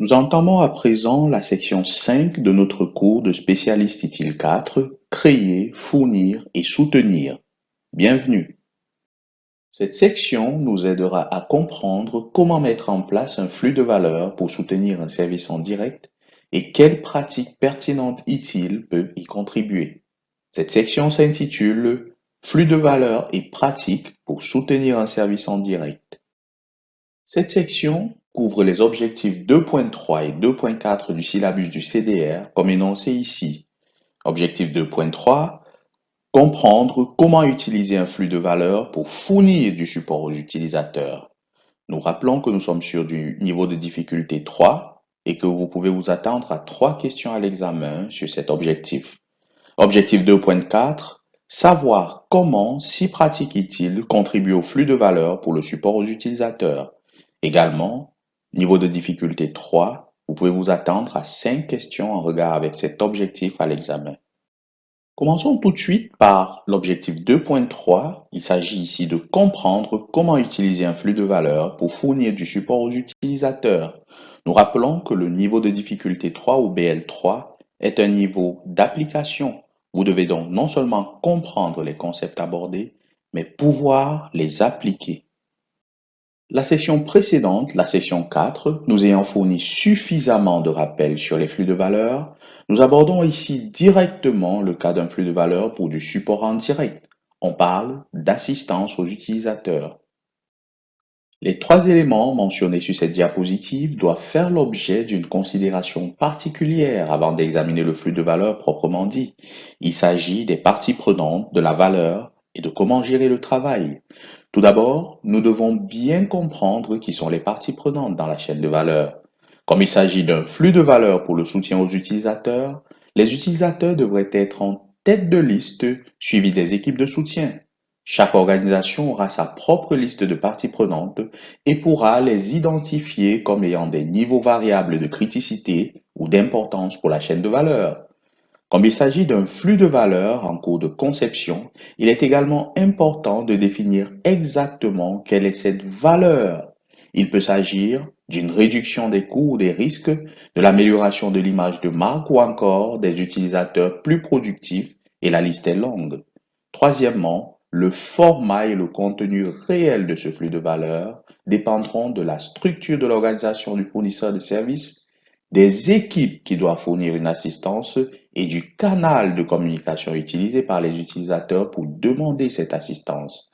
Nous entamons à présent la section 5 de notre cours de spécialiste utile 4, créer, fournir et soutenir. Bienvenue. Cette section nous aidera à comprendre comment mettre en place un flux de valeur pour soutenir un service en direct et quelles pratiques pertinentes utiles peuvent y contribuer. Cette section s'intitule Flux de valeur et pratiques pour soutenir un service en direct. Cette section couvre les objectifs 2.3 et 2.4 du syllabus du CDR comme énoncé ici. Objectif 2.3, comprendre comment utiliser un flux de valeur pour fournir du support aux utilisateurs. Nous rappelons que nous sommes sur du niveau de difficulté 3 et que vous pouvez vous attendre à 3 questions à l'examen sur cet objectif. Objectif 2.4, savoir comment 6 pratiques utiles contribuent au flux de valeur pour le support aux utilisateurs. Également, niveau de difficulté 3, vous pouvez vous attendre à 5 questions en regard avec cet objectif à l'examen. Commençons tout de suite par l'objectif 2.3. Il s'agit ici de comprendre comment utiliser un flux de valeur pour fournir du support aux utilisateurs. Nous rappelons que le niveau de difficulté 3 ou BL3 est un niveau d'application. Vous devez donc non seulement comprendre les concepts abordés, mais pouvoir les appliquer. La session précédente, la session 4, nous ayant fourni suffisamment de rappels sur les flux de valeur, nous abordons ici directement le cas d'un flux de valeur pour du support en direct. On parle d'assistance aux utilisateurs. Les 3 éléments mentionnés sur cette diapositive doivent faire l'objet d'une considération particulière avant d'examiner le flux de valeur proprement dit. Il s'agit des parties prenantes de la valeur et de comment gérer le travail. Tout d'abord, nous devons bien comprendre qui sont les parties prenantes dans la chaîne de valeur. Comme il s'agit d'un flux de valeur pour le soutien aux utilisateurs, les utilisateurs devraient être en tête de liste suivis des équipes de soutien. Chaque organisation aura sa propre liste de parties prenantes et pourra les identifier comme ayant des niveaux variables de criticité ou d'importance pour la chaîne de valeur. Comme il s'agit d'un flux de valeur en cours de conception, il est également important de définir exactement quelle est cette valeur. Il peut s'agir d'une réduction des coûts ou des risques, de l'amélioration de l'image de marque ou encore des utilisateurs plus productifs, et la liste est longue. Troisièmement, le format et le contenu réel de ce flux de valeur dépendront de la structure de l'organisation du fournisseur de services, des équipes qui doivent fournir une assistance et du canal de communication utilisé par les utilisateurs pour demander cette assistance.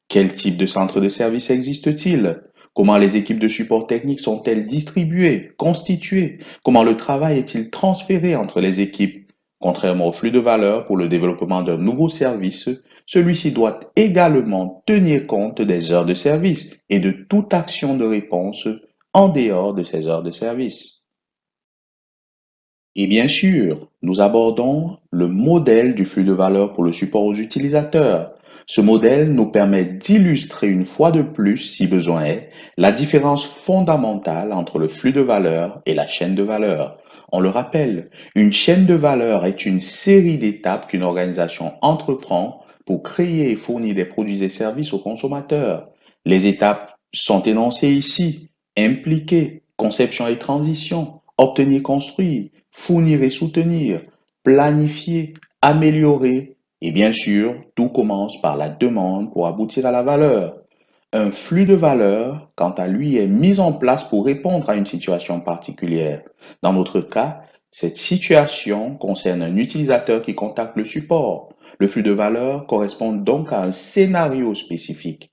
Quel type de centre de service existe-t-il? Comment les équipes de support technique sont-elles distribuées, constituées? Comment le travail est-il transféré entre les équipes? Contrairement au flux de valeur pour le développement d'un nouveau service, celui-ci doit également tenir compte des heures de service et de toute action de réponse en dehors de ces heures de service. Et bien sûr, nous abordons le modèle du flux de valeur pour le support aux utilisateurs. Ce modèle nous permet d'illustrer une fois de plus, si besoin est, la différence fondamentale entre le flux de valeur et la chaîne de valeur. On le rappelle, une chaîne de valeur est une série d'étapes qu'une organisation entreprend pour créer et fournir des produits et services aux consommateurs. Les étapes sont énoncées ici: impliquer, conception et transition, obtenir, construire, fournir et soutenir, planifier, améliorer, et bien sûr, tout commence par la demande pour aboutir à la valeur. Un flux de valeur, quant à lui, est mis en place pour répondre à une situation particulière. Dans notre cas, cette situation concerne un utilisateur qui contacte le support. Le flux de valeur correspond donc à un scénario spécifique.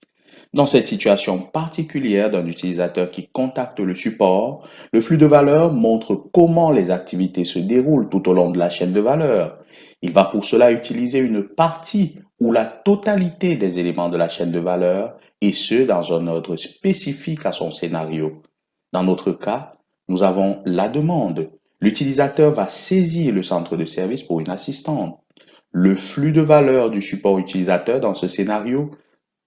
Dans cette situation particulière d'un utilisateur qui contacte le support, le flux de valeur montre comment les activités se déroulent tout au long de la chaîne de valeur. Il va pour cela utiliser une partie ou la totalité des éléments de la chaîne de valeur, et ce dans un ordre spécifique à son scénario. Dans notre cas, nous avons la demande. L'utilisateur va saisir le centre de service pour une assistante. Le flux de valeur du support utilisateur dans ce scénario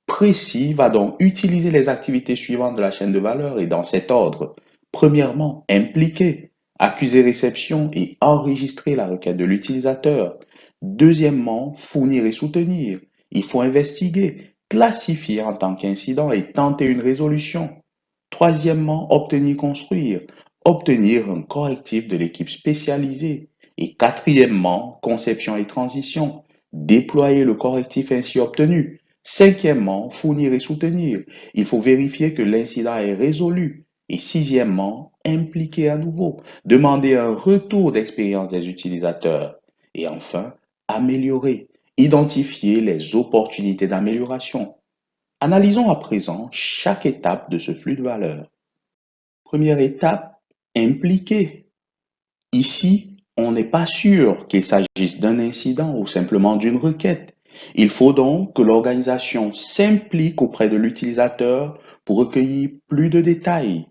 précis va donc utiliser les activités suivantes de la chaîne de valeur et dans cet ordre. Premièrement, impliquer, accuser réception et enregistrer la requête de l'utilisateur. Deuxièmement, fournir et soutenir. Il faut investiguer, classifier en tant qu'incident et tenter une résolution. Troisièmement, obtenir, construire. obtenir un correctif de l'équipe spécialisée. Et quatrièmement, conception et transition, déployer le correctif ainsi obtenu. Cinquièmement, fournir et soutenir. Il faut vérifier que l'incident est résolu. Et sixièmement, impliquer à nouveau, demander un retour d'expérience des utilisateurs. Et enfin, améliorer, identifier les opportunités d'amélioration. Analysons à présent chaque étape de ce flux de valeur. Première étape, impliquer. Ici, on n'est pas sûr qu'il s'agisse d'un incident ou simplement d'une requête. Il faut donc que l'organisation s'implique auprès de l'utilisateur pour recueillir plus de détails.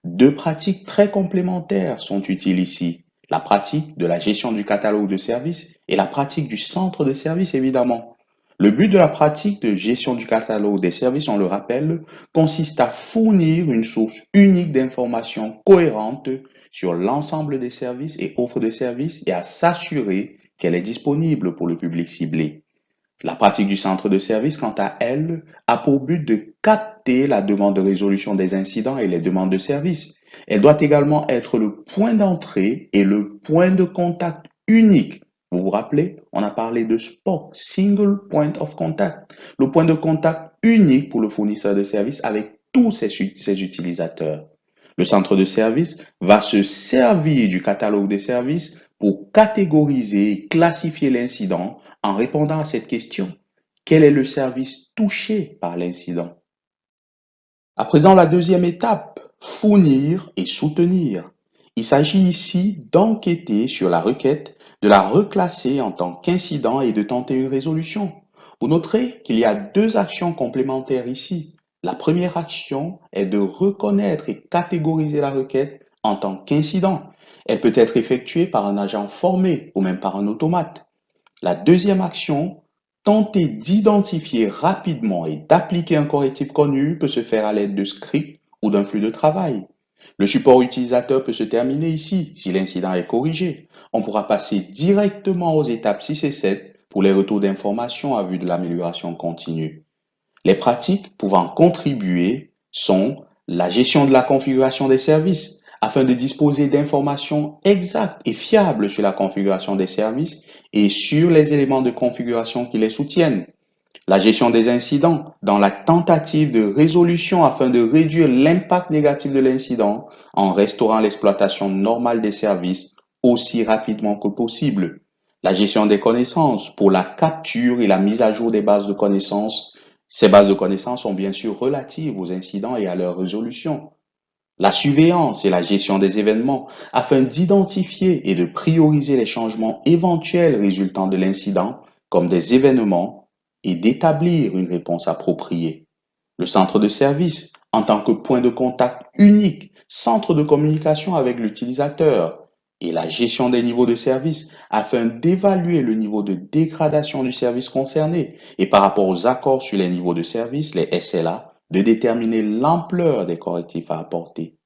Deux pratiques très complémentaires sont utiles ici. La pratique de la gestion du catalogue de services et la pratique du centre de services, évidemment. Le but de la pratique de gestion du catalogue des services, on le rappelle, consiste à fournir une source unique d'informations cohérentes sur l'ensemble des services et offres de services et à s'assurer qu'elle est disponible pour le public ciblé. La pratique du centre de service, quant à elle, a pour but de capter la demande de résolution des incidents et les demandes de service. Elle doit également être le point d'entrée et le point de contact unique. Vous vous rappelez, on a parlé de SPOC, Single Point of Contact, le point de contact unique pour le fournisseur de service avec tous ses utilisateurs. Le centre de service va se servir du catalogue de services pour catégoriser et classifier l'incident en répondant à cette question. Quel est le service touché par l'incident? À présent, la deuxième étape, fournir et soutenir. Il s'agit ici d'enquêter sur la requête, de la reclasser en tant qu'incident et de tenter une résolution. Vous noterez qu'il y a deux actions complémentaires ici. La première action est de reconnaître et catégoriser la requête en tant qu'incident. Elle peut être effectuée par un agent formé ou même par un automate. La deuxième action, tenter d'identifier rapidement et d'appliquer un correctif connu, peut se faire à l'aide de scripts ou d'un flux de travail. Le support utilisateur peut se terminer ici si l'incident est corrigé. On pourra passer directement aux étapes 6 et 7 pour les retours d'informations à vue de l'amélioration continue. Les pratiques pouvant contribuer sont la gestion de la configuration des services afin de disposer d'informations exactes et fiables sur la configuration des services et sur les éléments de configuration qui les soutiennent. La gestion des incidents dans la tentative de résolution afin de réduire l'impact négatif de l'incident en restaurant l'exploitation normale des services aussi rapidement que possible. La gestion des connaissances pour la capture et la mise à jour des bases de connaissances. Ces bases de connaissances sont bien sûr relatives aux incidents et à leur résolution. La surveillance et la gestion des événements afin d'identifier et de prioriser les changements éventuels résultant de l'incident comme des événements et d'établir une réponse appropriée. Le centre de service en tant que point de contact unique, centre de communication avec l'utilisateur et la gestion des niveaux de service afin d'évaluer le niveau de dégradation du service concerné et par rapport aux accords sur les niveaux de service, les SLA, de déterminer l'ampleur des correctifs à apporter.